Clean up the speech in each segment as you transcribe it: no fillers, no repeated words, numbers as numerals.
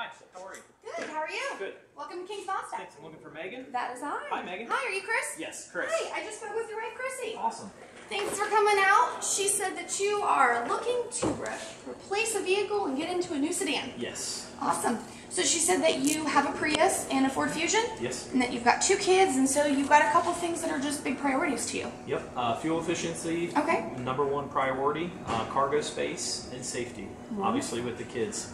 Hi, how are you? Good, how are you? Good. Welcome to King's Mazda. Thanks, I'm looking for Megan. That is I. Hi, Megan. Hi, are you Chris? Yes, Chris. Hi, I just spoke with your wife, Chrissy. Awesome. Thanks for coming out. She said that you are looking to replace a vehicle and get into a new sedan. Yes. Awesome. So she said that you have a Prius and a Ford Fusion. Yes. And that you've got 2 kids, and so you've got a couple things that are just big priorities to you. Yep. Fuel efficiency. Okay. #1 priority. Cargo space and safety. Obviously with the kids.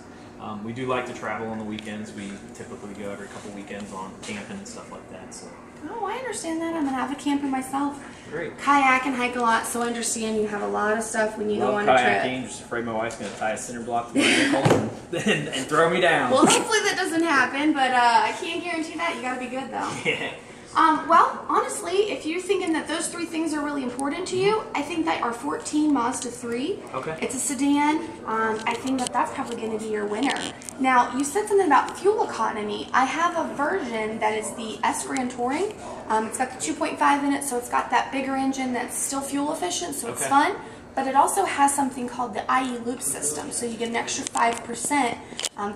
We do like to travel on the weekends. We typically go every couple weekends on camping and stuff like that. So. Oh, I understand that. I'm an avid camper myself. Great. Kayak and hike a lot, so I understand you have a lot of stuff when you go on a trip. Kayaking, just afraid my wife's going to tie a cinder block to my ankle and throw me down. Well, hopefully that doesn't happen, but I can't guarantee that. You got to be good, though. Yeah. Well, honestly, if you're thinking that those 3 things are really important to you, I think that our 14 Mazda 3, okay. It's a sedan, I think that that's probably going to be your winner. Now, you said something about fuel economy. I have a version that is the S Grand Touring. It's got the 2.5 in it, so it's got that bigger engine that's still fuel efficient, so it's fun. But it also has something called the IE loop system, so you get an extra 5%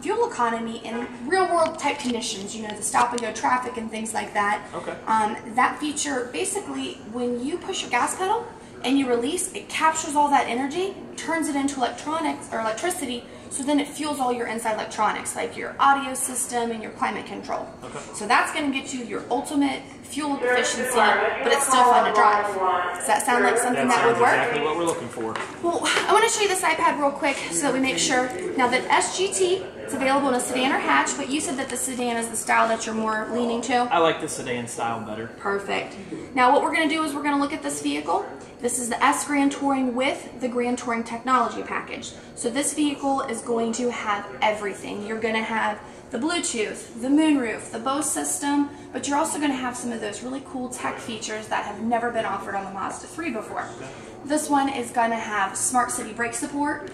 fuel economy in real-world type conditions, you know, the stop-and-go traffic and things like that. Okay. That feature, basically, when you push your gas pedal and you release, it captures all that energy, turns it into electronics or electricity, so then it fuels all your inside electronics, like your audio system and your climate control. Okay. So that's going to get you your ultimate fuel efficiency, but it's still fun to drive. Does that sound like something that would work? That's exactly what we're looking for. Well, I want to show you this iPad real quick so that we make sure. Now, the SGT is available in a sedan or hatch, but you said that the sedan is the style that you're more leaning to. I like the sedan style better. Perfect. Now, what we're going to do is we're going to look at this vehicle. This is the S Grand Touring with the Grand Touring technology package. So this vehicle is going to have everything. You're going to have the Bluetooth, the moonroof, the Bose system, but you're also going to have some of those really cool tech features that have never been offered on the Mazda 3 before. This one is going to have smart city brake support.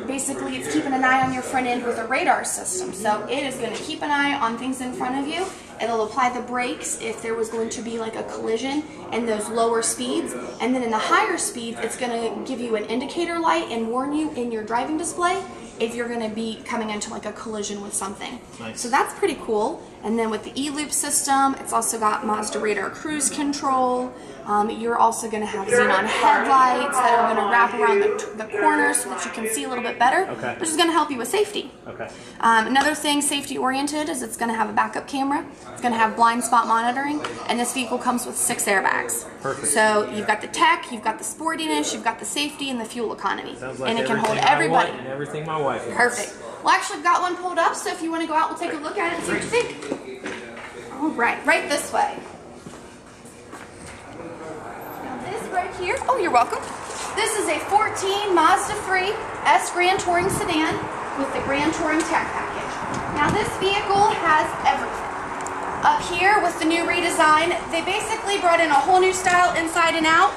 Basically, it's keeping an eye on your front end with a radar system. So it is going to keep an eye on things in front of you. It'll apply the brakes if there was going to be like a collision in those lower speeds. And then in the higher speeds, it's going to give you an indicator light and warn you in your driving display if you're going to be coming into like a collision with something. Nice. So that's pretty cool. And then with the E-Loop system, it's also got Mazda radar cruise control. You're also going to have xenon headlights that are going to wrap around the corners so that you can see a little bit better, which is going to help you with safety. Okay. Another thing safety oriented is it's going to have a backup camera. It's going to have blind spot monitoring, and this vehicle comes with 6 airbags. Perfect. So you've got the tech, you've got the sportiness, you've got the safety, and the fuel economy. Sounds like and it can hold everybody. And everything my wife wants. Perfect. Well, actually, I've got one pulled up, so if you want to go out, we'll take a look at it and see what you think. All right, right this way. Right here. Oh, you're welcome. This is a 14 Mazda 3 S Grand Touring sedan with the Grand Touring tech package. Now this vehicle has everything. Up here with the new redesign, they basically brought in a whole new style inside and out.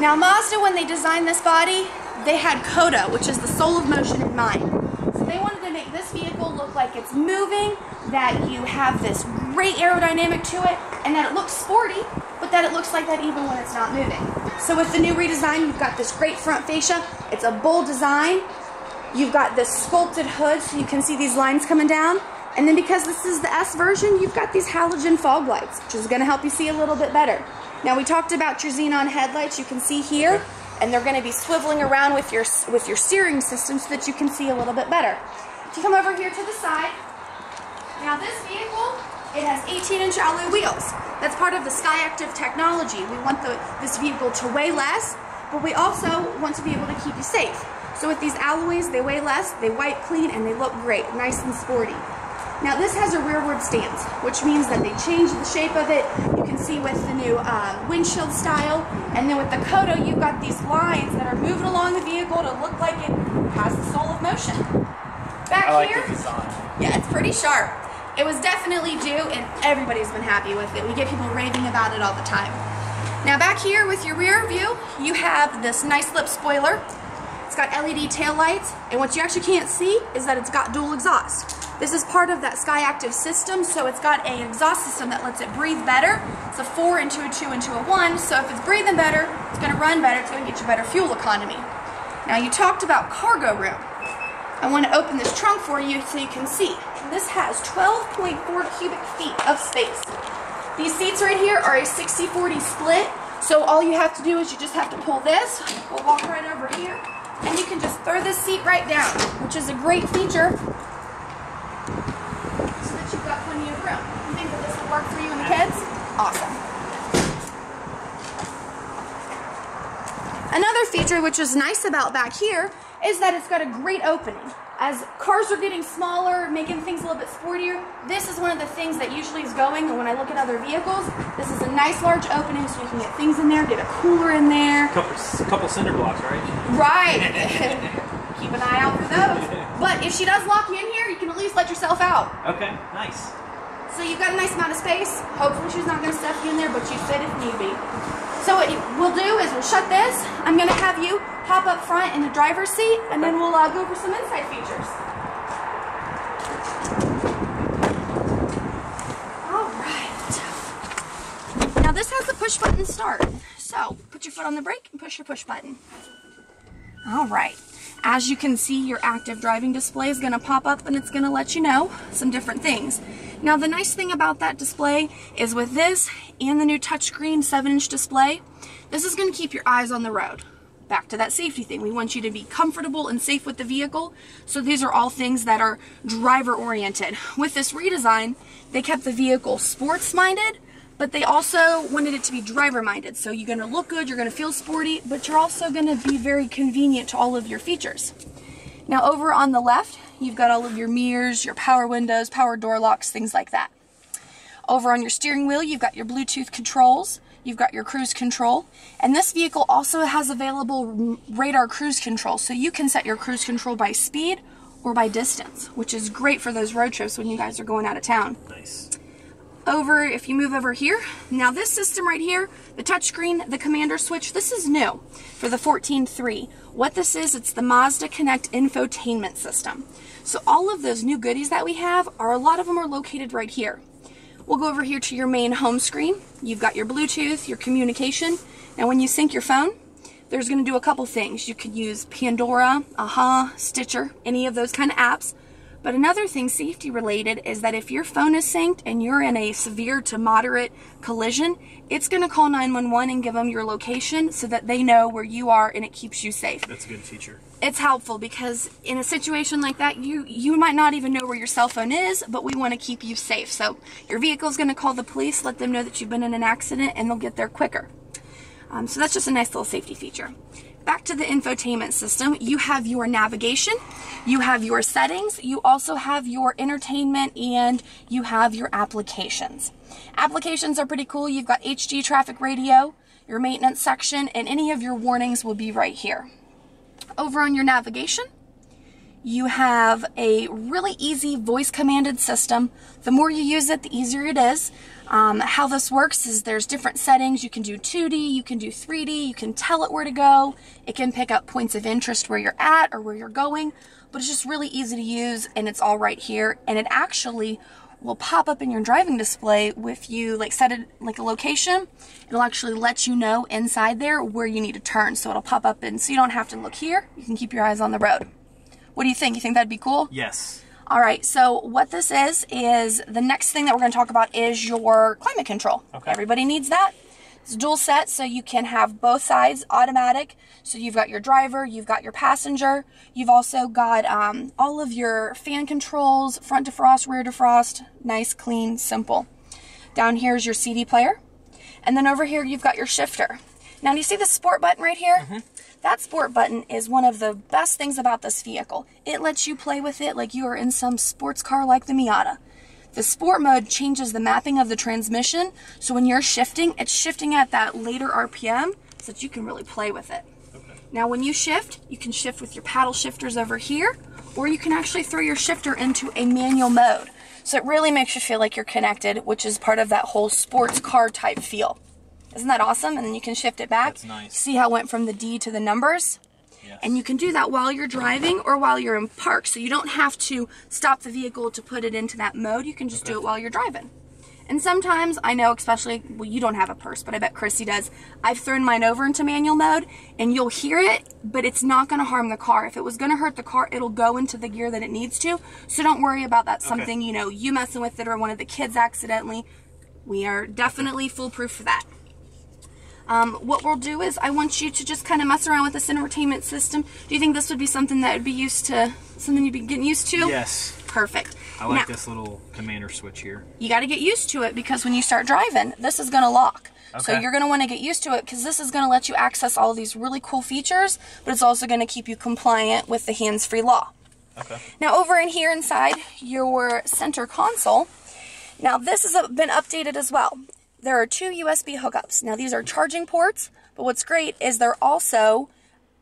Now Mazda, when they designed this body, they had Coda, which is the soul of motion, in mind. So they wanted to make this vehicle look like it's moving, that you have this great aerodynamic to it, and that it looks sporty, but that it looks like that even when it's not moving. So with the new redesign, you've got this great front fascia. It's a bold design. You've got this sculpted hood so you can see these lines coming down. And then because this is the S version, you've got these halogen fog lights, which is going to help you see a little bit better. Now we talked about your xenon headlights you can see here, and they're going to be swiveling around with your steering system so that you can see a little bit better. If you come over here to the side, now this vehicle, it has 18-inch alloy wheels. That's part of the SkyActiv technology. We want this vehicle to weigh less, but we also want to be able to keep you safe. So with these alloys, they weigh less, they wipe clean, and they look great, nice and sporty. Now this has a rearward stance, which means that they changed the shape of it. You can see with the new windshield style, and then with the Coda, you've got these lines that are moving along the vehicle to look like it has the soul of motion. Back I like here, the design. Yeah, it's pretty sharp. It was definitely due, and everybody's been happy with it. We get people raving about it all the time. Now back here with your rear view, you have this nice lip spoiler. It's got LED taillights, and what you actually can't see is that it's got dual exhaust. This is part of that SkyActiv system, so it's got an exhaust system that lets it breathe better. It's a 4 into a 2 into a 1, so if it's breathing better, it's going to run better, it's going to get you better fuel economy. Now you talked about cargo room. I want to open this trunk for you so you can see. This has 12.4 cubic feet of space. These seats right here are a 60-40 split, so all you have to do is you just have to pull this. We'll walk right over here, and you can just throw this seat right down, which is a great feature so that you've got plenty of room. You think that this will work for you and the kids? Awesome. Another feature which is nice about back here is that it's got a great opening. As cars are getting smaller, making things a little bit sportier, this is one of the things that usually is going, and when I look at other vehicles, this is a nice large opening so you can get things in there, get a cooler in there. Couple cinder blocks, right? Right. Keep an eye out for those. But if she does lock you in here, you can at least let yourself out. Okay, nice. So you've got a nice amount of space. Hopefully she's not going to stuff you in there, but you fit if need be. So what we'll do is we'll shut this. I'm going to have you hop up front in the driver's seat, and then we'll go over some inside features. All right. Now this has the push button start. So put your foot on the brake and push your push button. All right. As you can see, your active driving display is going to pop up, and it's going to let you know some different things. Now the nice thing about that display is with this and the new touchscreen 7-inch display, this is going to keep your eyes on the road. Back to that safety thing. We want you to be comfortable and safe with the vehicle. So these are all things that are driver oriented. With this redesign, they kept the vehicle sports minded, but they also wanted it to be driver minded. So you're going to look good, you're going to feel sporty, but you're also going to be very convenient to all of your features. Now over on the left, you've got all of your mirrors, your power windows, power door locks, things like that. Over on your steering wheel, you've got your Bluetooth controls, you've got your cruise control, and this vehicle also has available radar cruise control, so you can set your cruise control by speed or by distance, which is great for those road trips when you guys are going out of town. Nice. If you move over here, now this system right here, the touchscreen, the commander switch, this is new for the 14.3. What this is, it's the Mazda Connect infotainment system. So all of those new goodies that we have, a lot of them are located right here. We'll go over here to your main home screen. You've got your Bluetooth, your communication. Now when you sync your phone, there's going to do a couple things. You could use Pandora, Stitcher, any of those kind of apps. But another thing safety related is that if your phone is synced and you're in a severe to moderate collision, it's going to call 911 and give them your location so that they know where you are and it keeps you safe. That's a good feature. It's helpful because in a situation like that, you might not even know where your cell phone is, but we want to keep you safe. So your vehicle is going to call the police, let them know that you've been in an accident, and they'll get there quicker. So that's just a nice little safety feature. Back to the infotainment system, you have your navigation, you have your settings, you also have your entertainment, and you have your applications. Applications are pretty cool. You've got HD traffic radio, your maintenance section, and any of your warnings will be right here. Over on your navigation, you have a really easy voice commanded system. The more you use it, the easier it is. How this works is there's different settings. You can do 2D, you can do 3D, you can tell it where to go. It can pick up points of interest where you're at or where you're going, but it's just really easy to use, and it's all right here. And it actually will pop up in your driving display if you set it like a location. It'll actually let you know inside there where you need to turn. So it'll pop up so you don't have to look here. You can keep your eyes on the road. What do you think? You think that'd be cool? Yes. All right, so what this is the next thing that we're going to talk about is your climate control. Okay. Everybody needs that. It's dual set, so you can have both sides automatic. So you've got your driver, you've got your passenger. You've also got all of your fan controls, front defrost, rear defrost, nice, clean, simple. Down here is your CD player. And then over here, you've got your shifter. Now, do you see the sport button right here? Mm-hmm. That sport button is one of the best things about this vehicle. It lets you play with it like you are in some sports car like the Miata. The sport mode changes the mapping of the transmission, so when you're shifting, it's shifting at that later RPM so that you can really play with it. Okay. Now when you shift, you can shift with your paddle shifters over here, or you can actually throw your shifter into a manual mode. So it really makes you feel like you're connected, which is part of that whole sports car type feel. Isn't that awesome? And then you can shift it back. That's nice. See how it went from the D to the numbers? Yes. And you can do that while you're driving or while you're in park. So you don't have to stop the vehicle to put it into that mode. You can just do it while you're driving. And sometimes, I know especially, well, you don't have a purse, but I bet Chrissy does. I've thrown mine over into manual mode, and you'll hear it, but it's not going to harm the car. If it was going to hurt the car, it'll go into the gear that it needs to. So don't worry about that. Something, you know, you messing with it or one of the kids accidentally. We are definitely foolproof for that. What we'll do is I want you to just kind of mess around with this entertainment system. Do you think this would be something that would be something you'd be getting used to? Yes. Perfect. I like this little commander switch here. You got to get used to it because when you start driving, this is going to lock. Okay. So you're going to want to get used to it because this is going to let you access all these really cool features, but it's also going to keep you compliant with the hands-free law. Okay. Now over in here inside your center console, now this has been updated as well. There are 2 USB hookups. Now these are charging ports, but what's great is they're also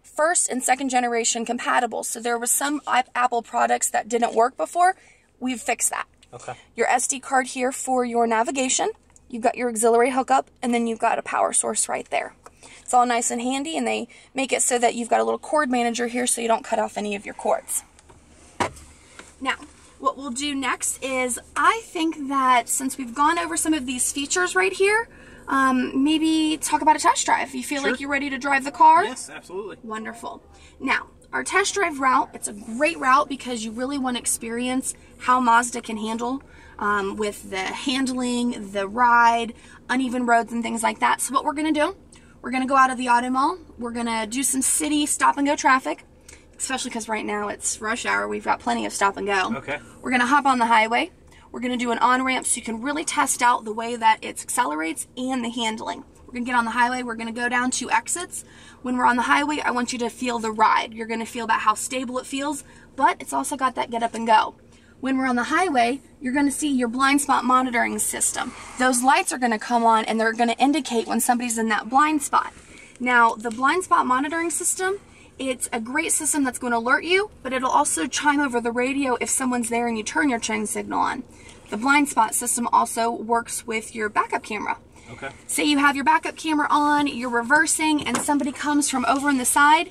first and second generation compatible. So there was some Apple products that didn't work before. We've fixed that. Okay. Your SD card here for your navigation. You've got your auxiliary hookup, and then you've got a power source right there. It's all nice and handy, and they make it so that you've got a little cord manager here so you don't cut off any of your cords. Now, what we'll do next is, I think that since we've gone over some of these features right here, maybe talk about a test drive. You feel like you're ready to drive the car? Yes, absolutely. Wonderful. Now, our test drive route, it's a great route because you really want to experience how Mazda can handle with the handling, the ride, uneven roads and things like that. So what we're going to do, we're going to go out of the auto mall. We're going to do some city stop and go traffic. Especially because right now it's rush hour. We've got plenty of stop and go. Okay. We're going to hop on the highway. We're going to do an on-ramp so you can really test out the way that it accelerates and the handling. We're going to get on the highway. We're going to go down 2 exits. When we're on the highway, I want you to feel the ride. You're going to feel about how stable it feels, but it's also got that get up and go. When we're on the highway, you're going to see your blind spot monitoring system. Those lights are going to come on and they're going to indicate when somebody's in that blind spot. Now, the blind spot monitoring system, it's a great system that's going to alert you, but it'll also chime over the radio if someone's there and you turn your turn signal on. The blind spot system also works with your backup camera. Okay. Say you have your backup camera on, you're reversing, and somebody comes from over on the side,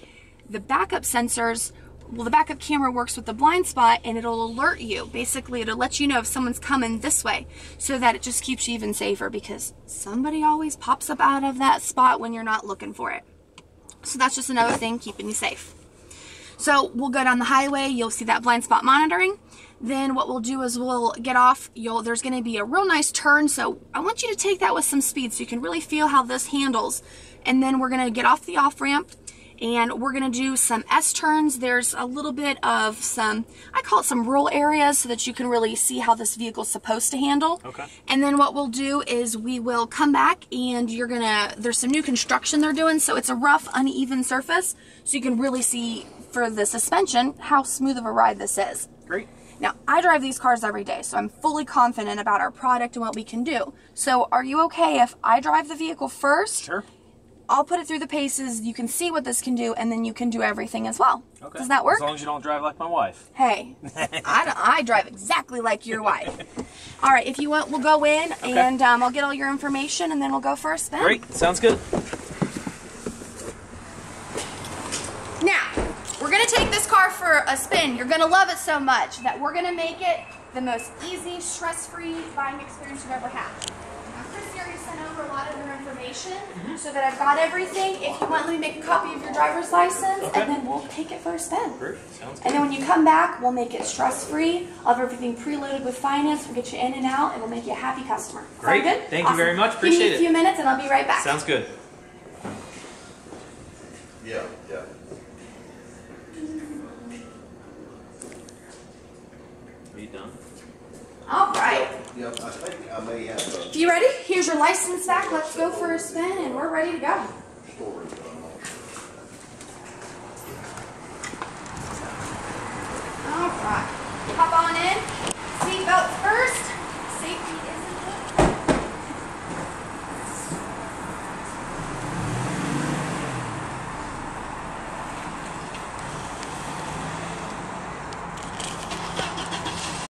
the backup sensors, well, the backup camera works with the blind spot and it'll alert you. Basically, it'll let you know if someone's coming this way so that it just keeps you even safer because somebody always pops up out of that spot when you're not looking for it. So that's just another thing keeping you safe. So we'll go down the highway. You'll see that blind spot monitoring. Then what we'll do is we'll get off. There's going to be a real nice turn. So I want you to take that with some speed so you can really feel how this handles. And then we're going to get off the off-ramp and we're going to do some S-turns. There's a little bit of some, I call it some rural areas so that you can really see how this vehicle's supposed to handle. Okay. And then what we'll do is we will come back and there's some new construction they're doing, so it's a rough, uneven surface, so you can really see for the suspension how smooth of a ride this is. Great. Now, I drive these cars every day, so I'm fully confident about our product and what we can do. So are you okay if I drive the vehicle first? Sure. I'll put it through the paces, you can see what this can do, and then you can do everything as well. Okay. Does that work? As long as you don't drive like my wife. Hey, I drive exactly like your wife. All right, if you want, we'll go in, and I'll get all your information, and then we'll go for a spin. Great, sounds good. Now, we're going to take this car for a spin. You're going to love it so much that we're going to make it the most easy, stress-free buying experience you've ever had. Chris already sent over a lot of your information so that I've got everything. If you want, let me make a copy of your driver's license, and then we'll take it for a spin. Great. Sounds good. And then when you come back, we'll make it stress-free. I'll have everything preloaded with finance. We'll get you in and out, and we'll make you a happy customer. Great. Sound good? Thank you very much. Appreciate it. Give me a few minutes, and I'll be right back. Sounds good. Yeah. Are you done? All right. Yep, I think I may have a You ready? Here's your license back. Let's go for a spin, and we're ready to go. story.